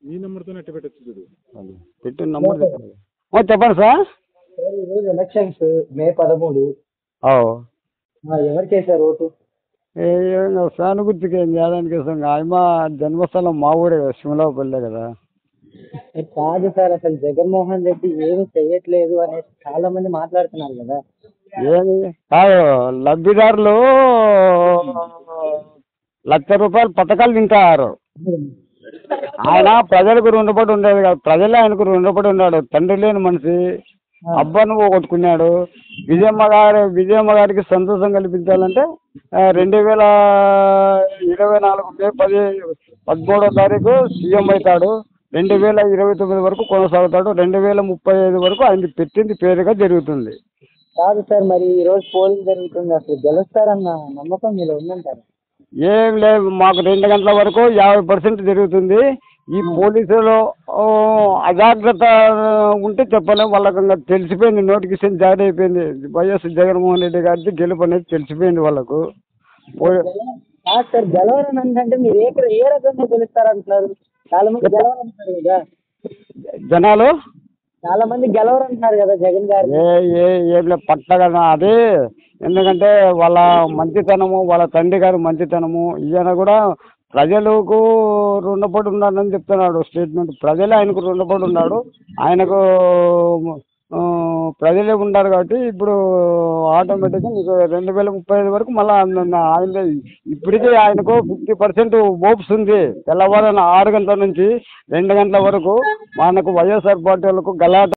ఈ నెంబర్తో నెట్ పెట్టచ్చు చూడు. అది పెట్టిన నంబర్ చెప్పండి. చెప్పండి సార్. సార్ ఈరోజు ఎలక్షన్స్ మే 13. ఎవరికి వేశారు ఓటు? ఫ్యాన్ గుర్తుకి ఏం చేయడానికి ఇస్తాం. ఆయమ జన్మస్థలం మా ఊరే కదా, శిమలాపల్లె కదా. కాదు సార్, అసలు జగన్మోహన్ రెడ్డి ఏమి చేయట్లేదు అనేసి చాలా మంది మాట్లాడుతున్నారు కదా. ఏమి కాదు, లబ్ధిదారులు ₹1,00,000 పథకాలు తింటారు. ఆయన ప్రజలకు రుణపడి ఉండేది కాదు, ప్రజలే ఆయనకు రుణపడి ఉన్నాడు. తండ్రి లేని మనిషి, అబ్బాను పోగొట్టుకున్నాడు. విజయమ్మ గారికి సంతోషం కల్పించాలంటే 2024 మే 13వ తారీఖు సీఎం అవుతాడు. 2029 వరకు కొనసాగుతాడు. 2035 వరకు ఆయన పెట్టింది పేరుగా జరుగుతుంది. కాదు సార్, మరి ఈ రోజు పోలింగ్ జరుగుతుంది, అసలు గెలుస్తారన్న నమ్మకం మీలో ఉందంటారు? ఏం లేదు, మాకు 2 గంటల వరకు 50% జరుగుతుంది. ఈ పోలీసులు అజాగ్రత్త ఉంటే చెప్పలేము. వాళ్ళకి తెలిసిపోయింది, నోటిఫికేషన్ జారీ అయిపోయింది. వైఎస్ జగన్మోహన్ రెడ్డి గారికి గెలుపు అనేది తెలిసిపోయింది వాళ్ళకు. కాదు సార్, గెలవరని అంటే మీరు ఏ రకంగా గెలుస్తారంటున్నారు? చాలా మంది గెలవరంటున్నారు కదా జనాలు, చాలా మంది గెలవరంటున్నారు కదా జగన్ గారు. ఏం లేదు, పట్ట కదా అది. ఎందుకంటే వాళ్ళ మంచితనము, వాళ్ళ తండ్రి గారు మంచితనము, ఈయన కూడా ప్రజలకు రుణపడి ఉన్నాడని చెప్తున్నాడు స్టేట్మెంట్. ప్రజలే ఆయనకు రుణపడి ఉన్నాడు. ఆయనకు ప్రజలే ఉన్నారు కాబట్టి ఇప్పుడు ఆటోమేటిక్గా మీకు 2035 వరకు మళ్ళీ ఆయన ఇప్పటికే ఆయనకు 50% హోప్స్ ఉంది. తెల్లవారున 6 గంటల నుంచి 2 గంటల వరకు మనకు వైఎస్ఆర్ పార్టీ వాళ్ళకు గలాట